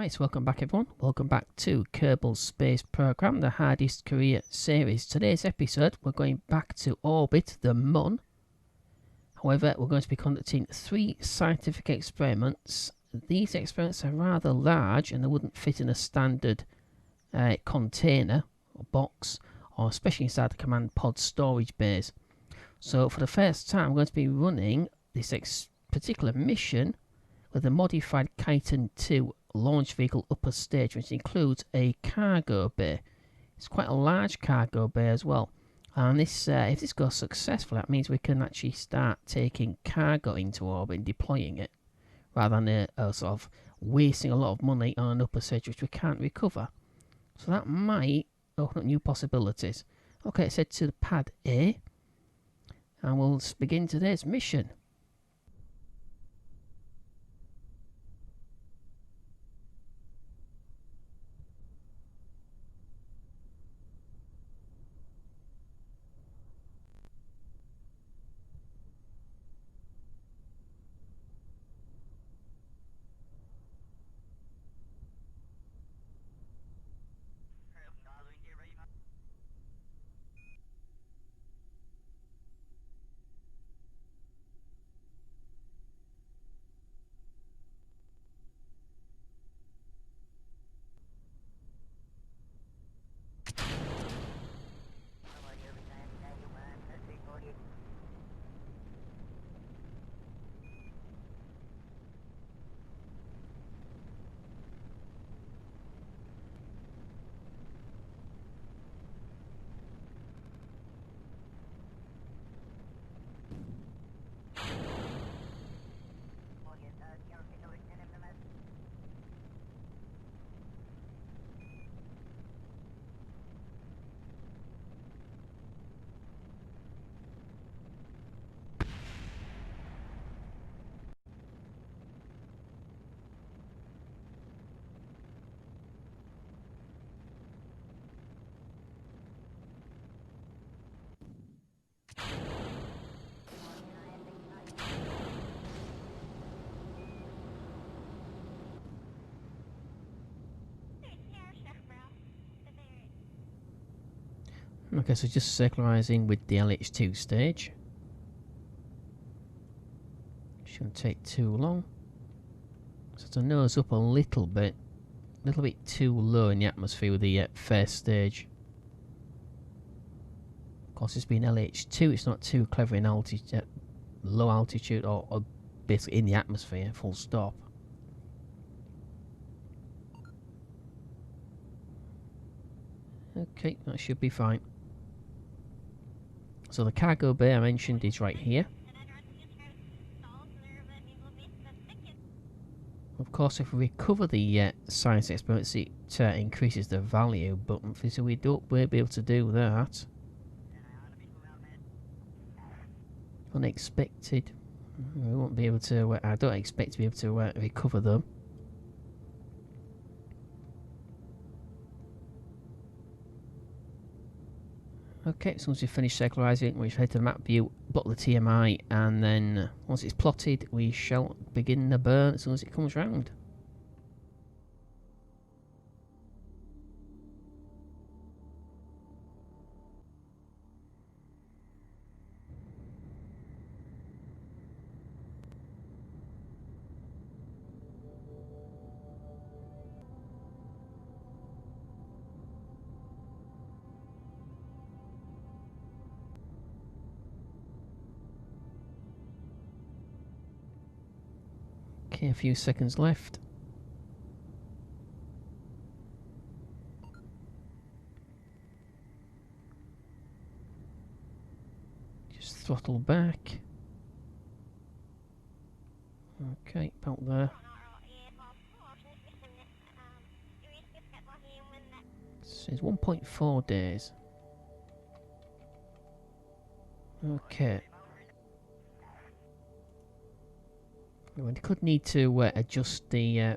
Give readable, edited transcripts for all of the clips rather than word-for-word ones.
Right, so welcome back everyone. Welcome back to Kerbal Space Program, the hardest career series. Today's episode, we're going back to orbit, the Moon. However, we're going to be conducting 3 scientific experiments. These experiments are rather large and they wouldn't fit in a standard container or box, or especially inside the command pod storage bays. So for the first time, I'm going to be running this particular mission with a modified Chiton 2 launch vehicle upper stage, which includes a cargo bay. It's quite a large cargo bay as well. And this, if this goes successfully, that means we can actually start taking cargo into orbit and deploying it, rather than sort of wasting a lot of money on an upper stage which we can't recover. So that might open up new possibilities. Okay, let's head to pad A, and we'll begin today's mission. Okay, so just circularizing with the LH2 stage. Shouldn't take too long. So to nose up a little bit too low in the atmosphere with the first stage. Of course, it's being LH2, it's not too clever in altitude, low altitude, or basically in the atmosphere, full stop. Okay, that should be fine. So the cargo bay I mentioned is right here. Of course, if we recover the science experiments, it increases the value, but so we won't be able to do that. Unexpected. We won't be able to. I don't expect to be able to recover them. Okay, as soon as we finish circularizing, we shall head to the map view, plot the TMI, and then once it's plotted, we shall begin the burn as soon as it comes round. Okay, a few seconds left. Just throttle back. Okay, about there. It says 1.4 days. Okay. We could need to adjust the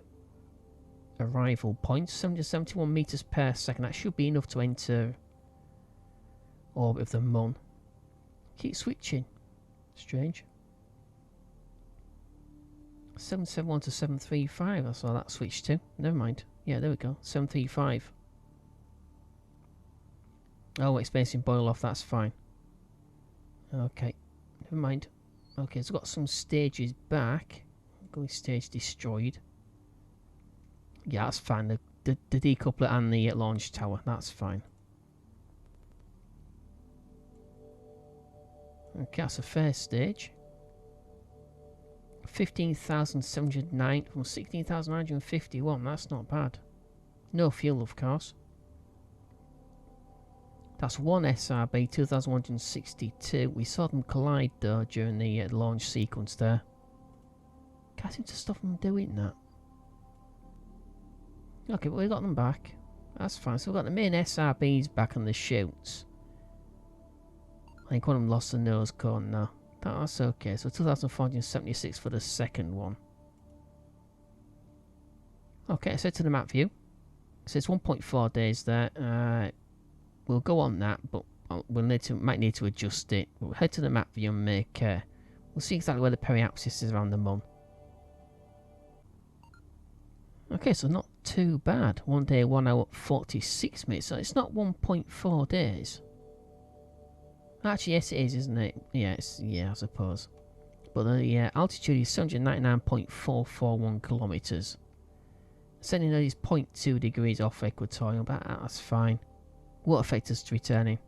arrival points. 71 meters per second. That should be enough to enter orbit of the Moon. Keep switching. Strange. 771 to 735. I saw that switch to. Never mind. Yeah, there we go. 735. Oh, experiencing boil off. That's fine. Okay. Never mind. Okay, it's got some stages back. Going stage destroyed. Yeah, that's fine. The decoupler and the launch tower. That's fine. Okay, that's a fair stage. 15,709 from 16,951. That's not bad. No fuel, of course. That's one SRB, 2,162. We saw them collide though during the launch sequence there. Can't seem to stop them doing that. Okay, but we got them back. That's fine. So we've got the main SRBs back on the chutes. I think one of them lost the nose cone now. That's okay. So 2,476 for the second one. Okay, so to the map view. So it's 1.4 days there. We'll go on that, but might need to adjust it. We'll head to the map view and make. We'll see exactly where the periapsis is around the Mun. Okay, so not too bad. 1 day, 1 hour, 46 minutes. So it's not 1.4 days. Actually, yes, it is, isn't it? Yes, yeah, I suppose. But the altitude is 799.441 kilometers. Sending is 0.2 degrees off equatorial, but that's fine. Won't affect us returning.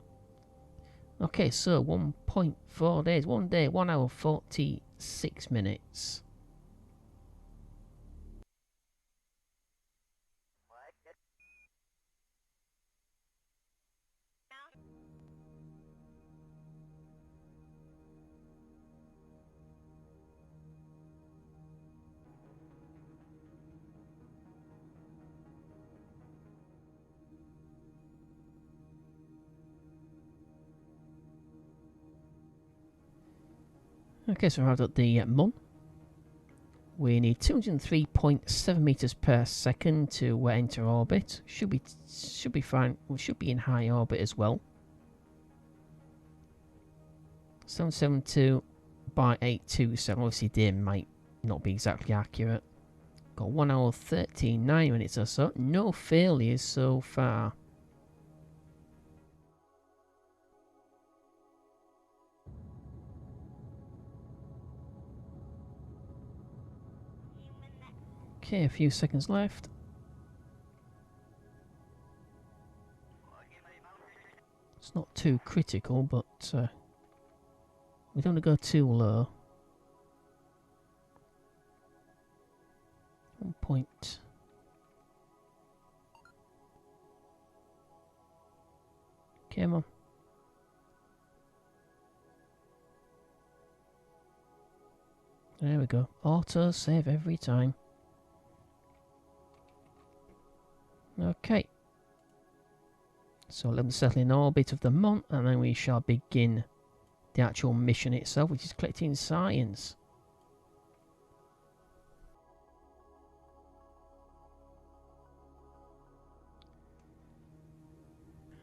Okay, so 1.4 days. 1 day, 1 hour, 46 minutes. Okay, so we're out at the Mun. We need 203.7 meters per second to enter orbit. Should be fine. We should be in high orbit as well. 772 by 827. Obviously, day might not be exactly accurate. Got 1 hour 39 minutes or so. No failures so far. Okay, a few seconds left. It's not too critical, but we don't want to go too low. 1 point. Come on. There we go. Auto save every time. Okay. So let them settle in orbit of the Mun, and then we shall begin the actual mission itself, which is collecting science.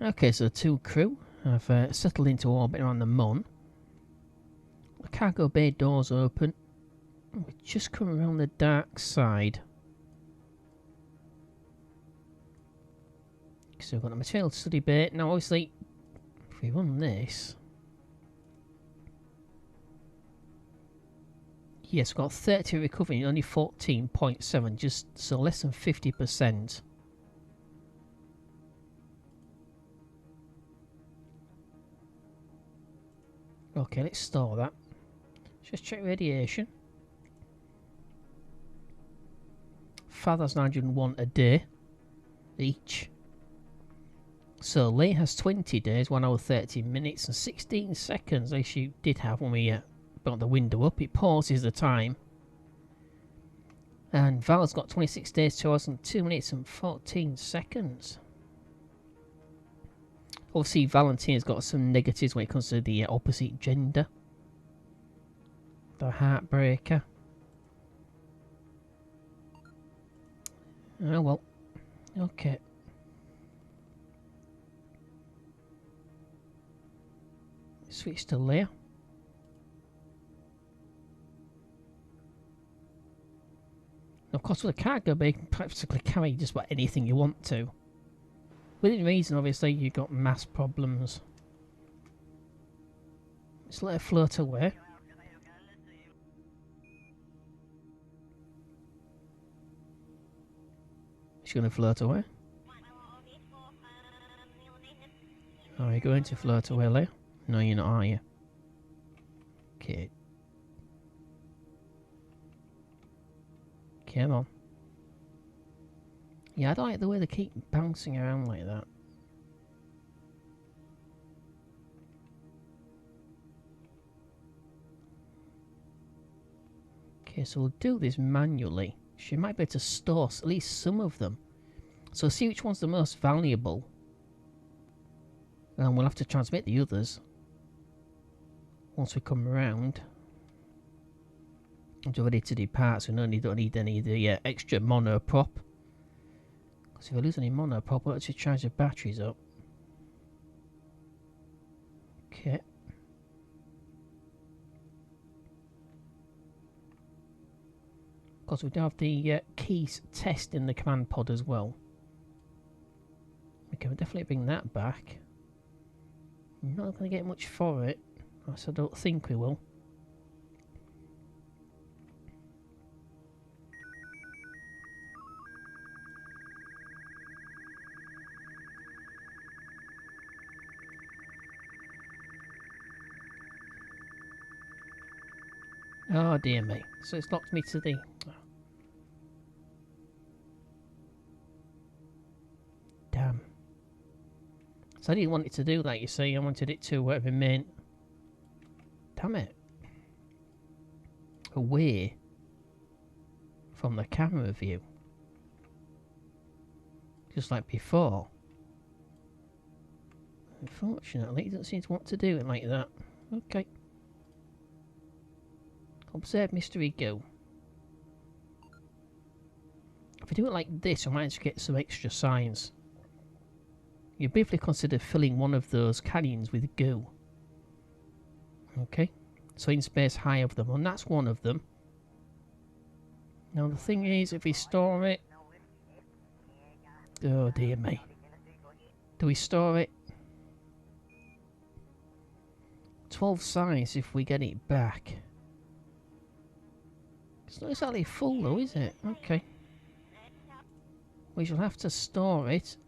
Okay, so the two crew have settled into orbit around the Mun. The cargo bay doors open. We just come around the dark side. So we've got the material study bay. Now obviously, if we run this... Yes, we've got 30 recovery, only 14.7, just so less than 50%. Okay, let's store that. Just check radiation. 5,901 a day each. So Lay has 20 days, 1 hour 30 minutes and 16 seconds, as you did have when we brought the window up. It pauses the time. And Val's got 26 days, 2 hours and 2 minutes and 14 seconds. Obviously, Valentina's got some negatives when it comes to the opposite gender. The heartbreaker. Oh well. Okay. Switch to layer. Of course, with a cargo bay, you can practically carry just about anything you want to. Within reason, obviously, you've got mass problems. Just let it float away. She's going to float away. Are you going to float away, Leia? No, you're not, are you? Okay. Come on. Yeah, I don't like the way they keep bouncing around like that. Okay, so we'll do this manually. She might be able to store at least some of them. So see which one's the most valuable. And we'll have to transmit the others once we come around. I'm ready to depart, so we don't need any of the extra mono prop. Because if I lose any mono prop, I'll actually charge the batteries up. Okay. Of course, we do have the keys test in the command pod as well. We can definitely bring that back. Not going to get much for it, so I don't think we will. Oh dear me. So it's locked me to the... Damn. So I didn't want it to do that, you see. I wanted it to remain... Damn it. Away from the camera view. Just like before. Unfortunately, it doesn't seem to want to do it like that. Okay. Observe mystery go. If I do it like this, I might actually get some extra signs. You briefly consider filling one of those canyons with goo. Okay, so in space high of them, and that's one of them. Now the thing is, if we store it... Oh dear me. Do we store it? 12 signs if we get it back. It's not exactly full though, is it? Okay. We shall have to store it.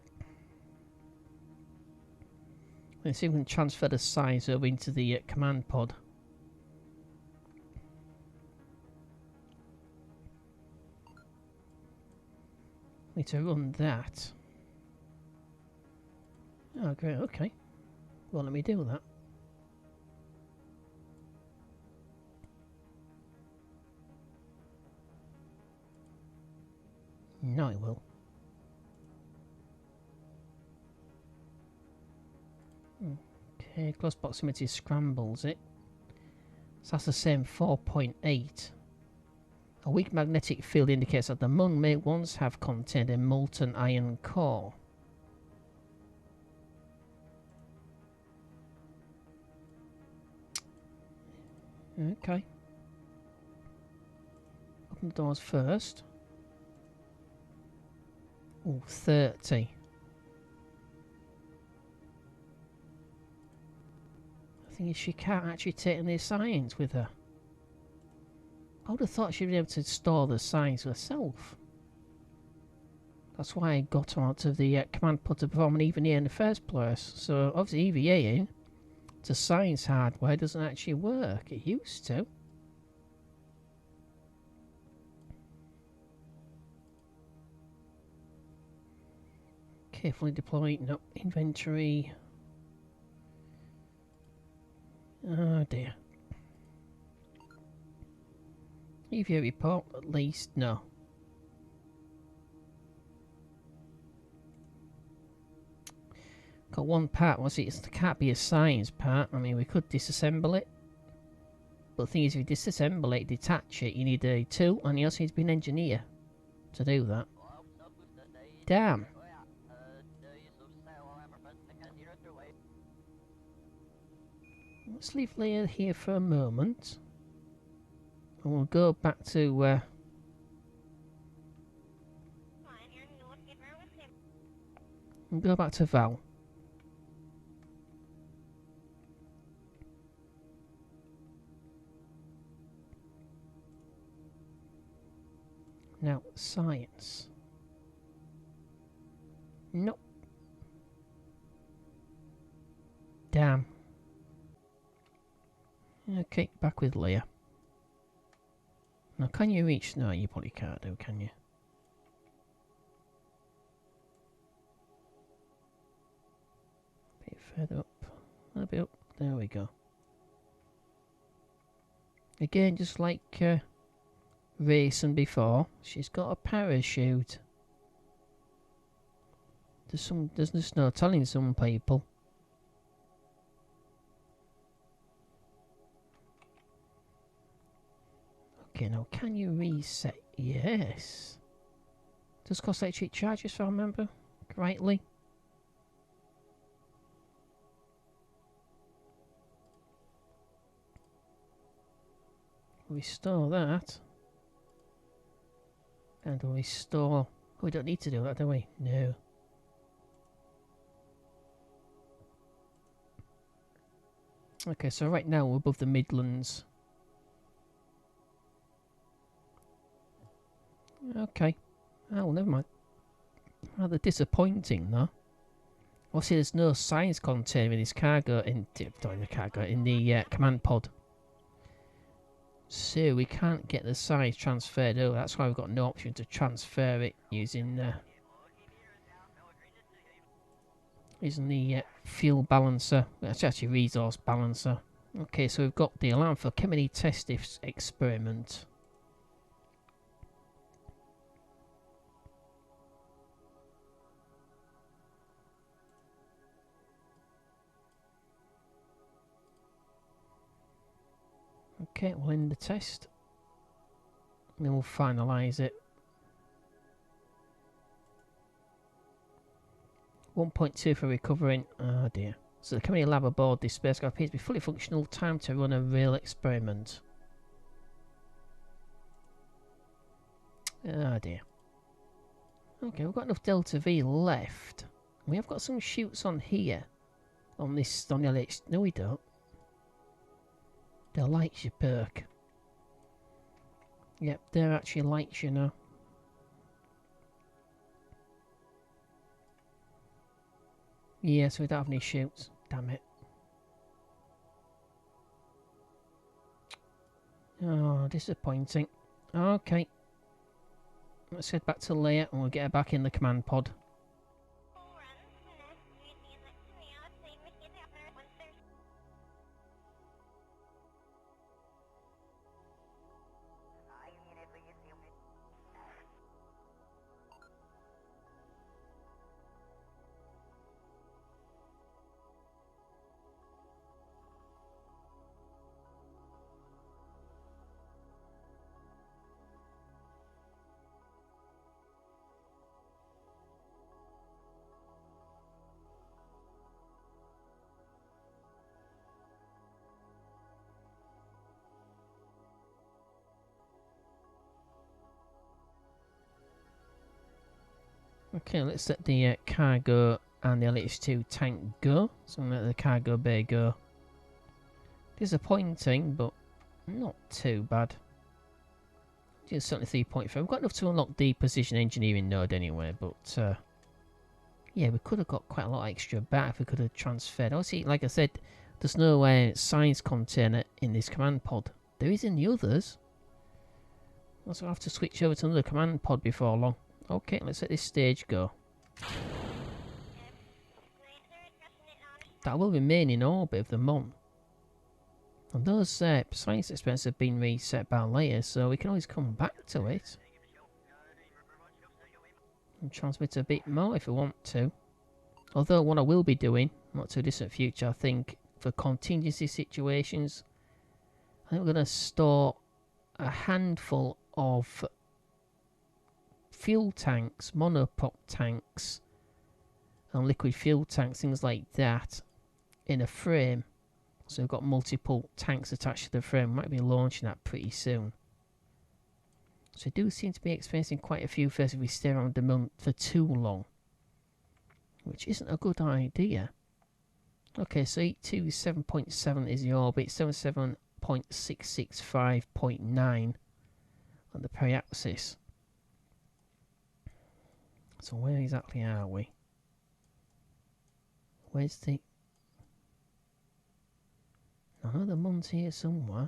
Let's see if we can transfer the size over into the command pod. Need to run that. Oh, great, okay. Well, let me do that. No, it will. Okay, close proximity scrambles it. So that's the same 4.8. A weak magnetic field indicates that the moon may once have contained a molten iron core. Okay. Open the doors first. Oh, 30. The thing is, she can't actually take any signs with her. I would have thought she'd be able to store the signs herself. That's why I got her out of the command pod to perform an EVA in the first place. So obviously EVAing to science hardware doesn't actually work. It used to. Carefully deploy. No, inventory. Oh dear. EVA report at least. No. Got one part. Was it? It can't be a science part. I mean, we could disassemble it. But the thing is, if you disassemble it, detach it, you need a tool, and you also need to be an engineer to do that. Damn. Let's leave Leia here for a moment. And we'll go back to And go back to Val. Now, science. Nope. Damn. Okay, back with Leia. Now, can you reach? No, you probably can't do, can you? A bit further up. A little bit up. There we go. Again, just like racing before, she's got a parachute. There's just no telling some people. Okay, now can you reset? Yes. Does cost electric charges if I remember rightly. Restore that. And restore. Oh, we don't need to do that, do we? No. Okay, so right now we're above the Midlands. Okay. Oh, well, never mind. Rather disappointing, though. Obviously, there's no science container in this cargo, in the command pod. So we can't get the science transferred over. That's why we've got no option to transfer it using the fuel balancer. That's actually resource balancer. Okay, so we've got the alarm for Kemini test experiment. Okay, we'll end the test. And then we'll finalise it. 1.2 for recovering. Oh dear. So the Kemini lab aboard this spacecraft appears to be fully functional. Time to run a real experiment. Oh dear. Okay, we've got enough Delta V left. We have got some chutes on here. On the LH. No, we don't. They're lights, you perk. Yep, they're actually lights, you know. Yeah, so we don't have any chutes. Damn it. Oh, disappointing. Okay. Let's head back to Leia and we'll get her back in the command pod. Okay, let's let the cargo and the LH2 tank go. So I'm going to let the cargo bay go. Disappointing, but not too bad. Just certainly 3.5. We've got enough to unlock the precision engineering node anyway, but yeah, we could have got quite a lot extra back if we could have transferred. Obviously, like I said, there's no science container in this command pod. There is in the others. So I'll have to switch over to another command pod before long. Okay, let's let this stage go. That will remain in orbit of the Mon. And those science experiments have been reset by Leia, so we can always come back to it. And transmit a bit more if we want to. Although what I will be doing, not too distant future, I think, for contingency situations, I think we're going to store a handful of fuel tanks, monopop tanks, and liquid fuel tanks, things like that, in a frame. So we've got multiple tanks attached to the frame. We might be launching that pretty soon. So we do seem to be experiencing quite a few first if we stay around the moon for too long. which isn't a good idea. Okay, so 827.7 is the orbit, 77.665.9 on the periapsis. So where exactly are we? Where's the... I know the moon's here somewhere.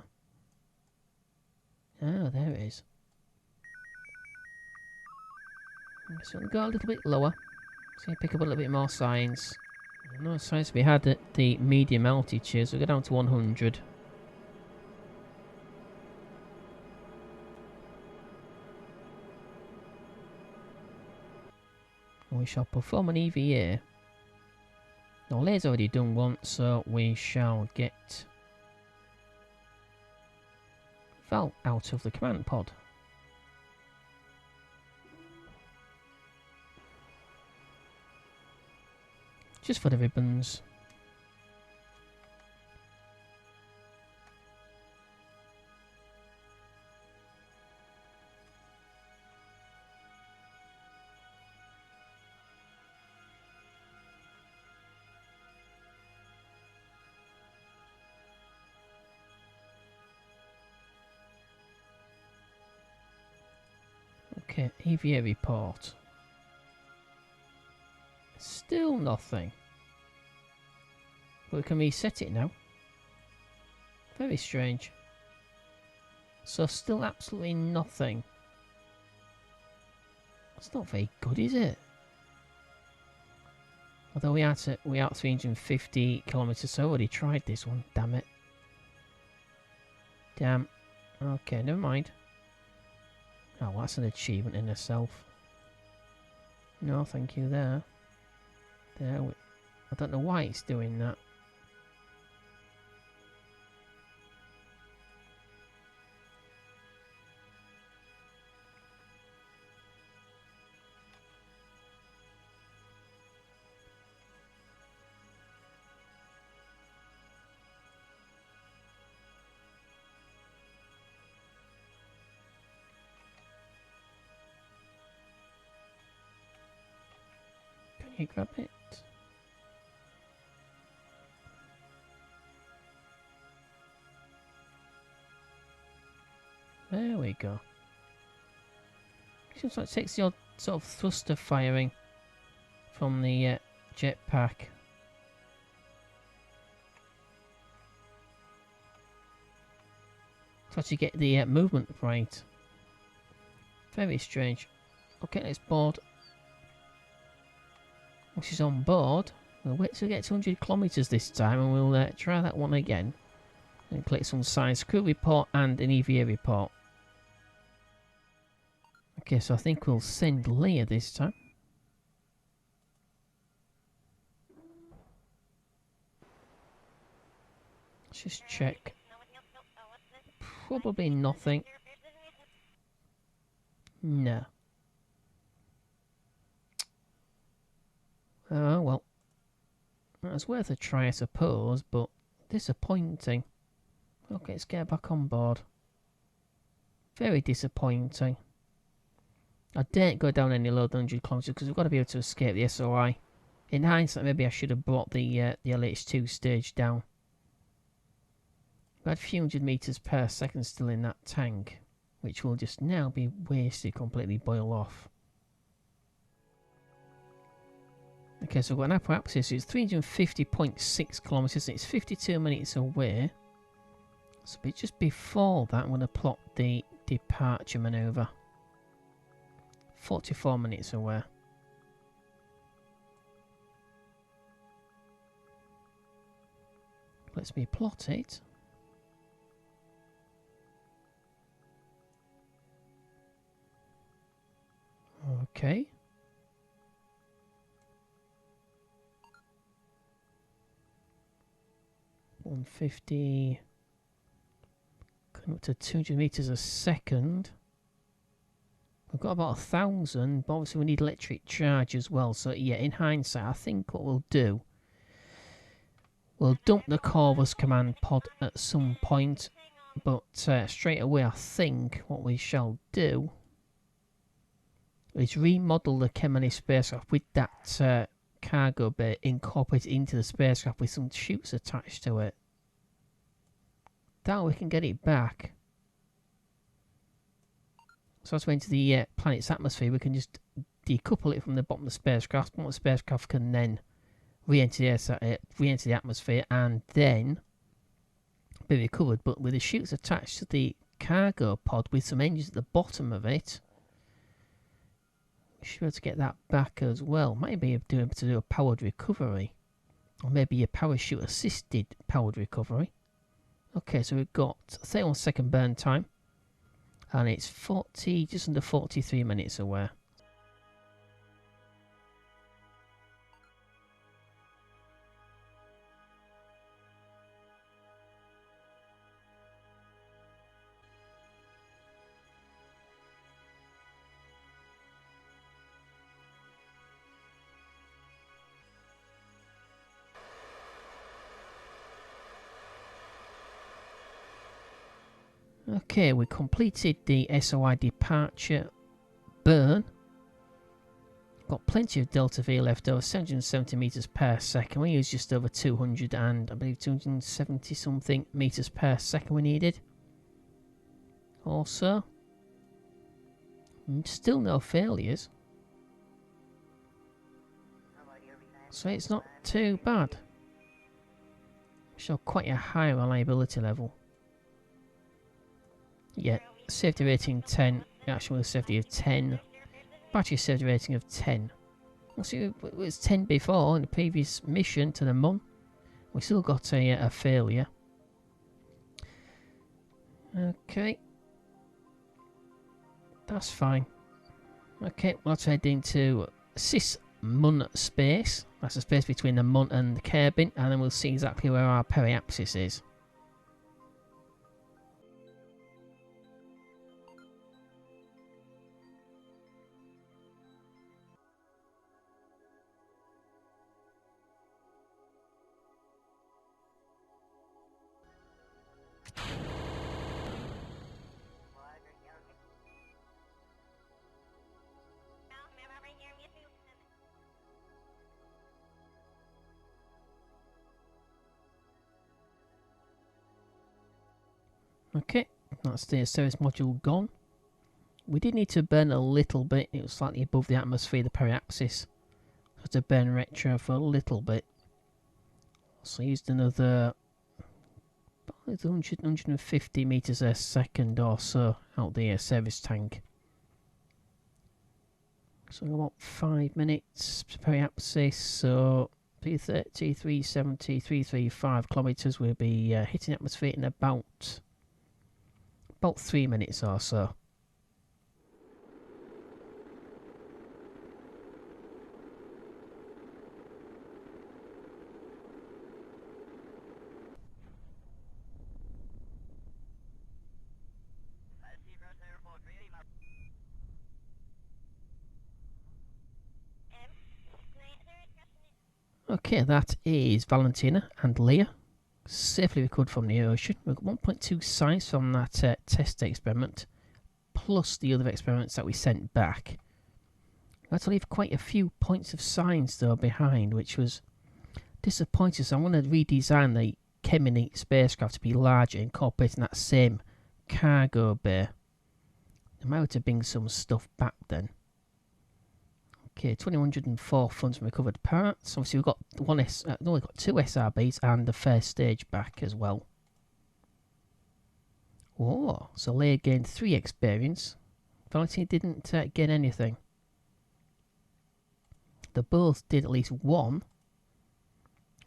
Oh, there it is. So we'll go a little bit lower. So you pick up a little bit more science. No science we had at the medium altitude, so we'll go down to 100. And we shall perform an EVA. Now, Lay's already done one, so we shall get Val out of the command pod. Just for the ribbons. Okay, EVA report. Still nothing. But we can reset it now. Very strange. So still absolutely nothing. That's not very good, is it? Although we are 350 kilometers, so I already tried this one. Damn it. Damn. Okay, never mind. Oh, that's an achievement in itself. No, thank you there. There. I don't know why it's doing that. Can you grab it? There we go. Seems like it takes the odd sort of thruster firing from the jetpack. To actually get the movement right. Very strange. Okay, let's board. Once she's on board, we'll wait till we get 200 kilometers this time and we'll try that one again. And click some science crew report and an EVA report. Okay, so I think we'll send Leia this time. Let's just check. Probably nothing. No. Oh, well. That's worth a try, I suppose, but disappointing. Okay, let's get back on board. Very disappointing. I daren't go down any lower than 100 kilometers because we've got to be able to escape the SOI. In hindsight, maybe I should have brought the LH2 stage down. We had a few hundred meters per second still in that tank, which will just now be wasted, completely boil off. Okay, so we've got an apoapsis. It's 350.6 kilometers. It's 52 minutes away. So just before that, I'm going to plot the departure maneuver. 44 minutes away. Let's me plot it. Okay. $150. Going up to 200 meters a second. We've got about 1,000, but obviously we need electric charge as well. So yeah, in hindsight, I think what we'll do, we'll dump the Corvus command pod at some point. But straight away, I think what we shall do is remodel the Kemini spacecraft with that cargo bay incorporated into the spacecraft with some chutes attached to it. That we can get it back. So as we're into the planet's atmosphere, we can just decouple it from the bottom of the spacecraft. The spacecraft can then re-enter the atmosphere and then be recovered. But with the chutes attached to the cargo pod with some engines at the bottom of it, we should be able to get that back as well. Might be able to do a powered recovery, or maybe a parachute assisted powered recovery. Okay, so we've got 31-second burn time, and it's just under 43 minutes away. Okay, we completed the SOI departure burn. Got plenty of delta V left over, 770 meters per second. We used just over 200 and I believe 270 something meters per second we needed. Also, still no failures. So it's not too bad. Show quite a high reliability level. Yeah, safety rating 10, actual safety of 10, battery safety rating of 10. We'll see, it was 10 before in the previous mission to the Moon. We still got a failure. Okay, that's fine. Okay, let's head into Moon space. That's the space between the Moon and the Kerbin, and then we'll see exactly where our periapsis is. Okay, that's the service module gone. We did need to burn a little bit. It was slightly above the atmosphere, the periapsis. Had to burn retro for a little bit. So I used another 150 meters a second or so out the service tank. So about 5 minutes periapsis, so 330, 370, 335 kilometers. We'll be hitting the atmosphere in about 3 minutes or so. Okay, that is Valentina and Leah, safely recovered from the ocean. We've got 1.2 science from that test experiment, plus the other experiments that we sent back. We had to leave quite a few points of science though behind, which was disappointing. So I'm going to redesign the Kemini spacecraft to be larger, incorporating that same cargo bay. I might have to bring some stuff back then. Okay, 2104 funds from recovered parts. Obviously, we've got we've got 2 SRBs and the first stage back as well. Oh, so Leia gained 3 experience. Valentina didn't gain anything. They both did at least 1.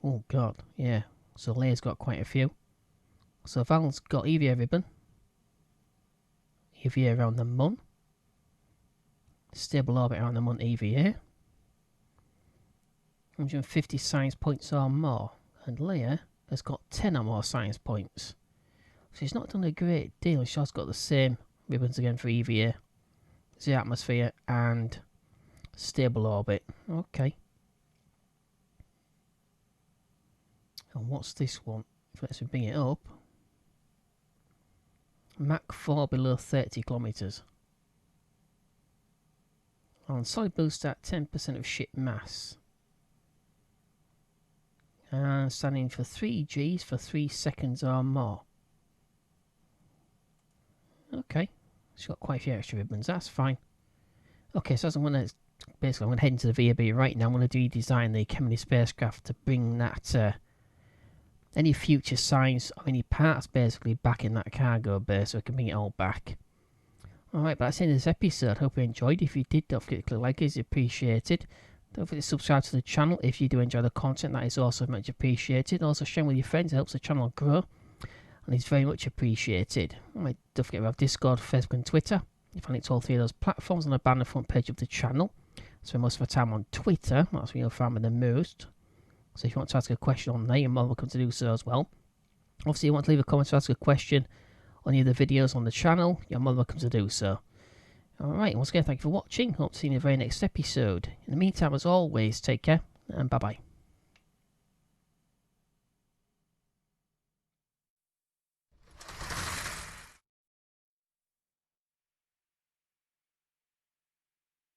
Oh god, yeah. So Leia's got quite a few. So Val's got EVA ribbon. EVA around the Moon. Stable orbit around the Moon EVA. 150 science points or more. And Leia has got 10 or more science points. So she's not done a great deal. She's got the same ribbons again for EVA, the atmosphere, and stable orbit. Okay. And what's this one? If let's bring it up. Mach 4 below 30 kilometers. On solid boost at 10% of ship mass. And standing for 3 Gs for 3 seconds or more. Okay, it's got quite a few extra ribbons, that's fine. Okay, so as I'm going to head into the VAB right now. I'm going to redesign the Kemini spacecraft to bring that any future signs or any parts basically back in that cargo bay, so I can bring it all back. Alright, but that's the end of this episode. Hope you enjoyed. If you did, don't forget to click like, it's appreciated. Don't forget to subscribe to the channel if you do enjoy the content, that is also much appreciated. Also share with your friends, it helps the channel grow and it's very much appreciated. Alright, don't forget we have Discord, Facebook and Twitter. You find links to all 3 of those platforms on the banner front page of the channel. I spend most of my time on Twitter, that's where you'll find me the most. So if you want to ask a question on there, you're more welcome to do so as well. Obviously, if you want to leave a comment to ask a question on any of the videos on the channel, you're more welcome to do so. Alright, once again, thank you for watching. Hope to see you in the very next episode. In the meantime, as always, take care and bye-bye.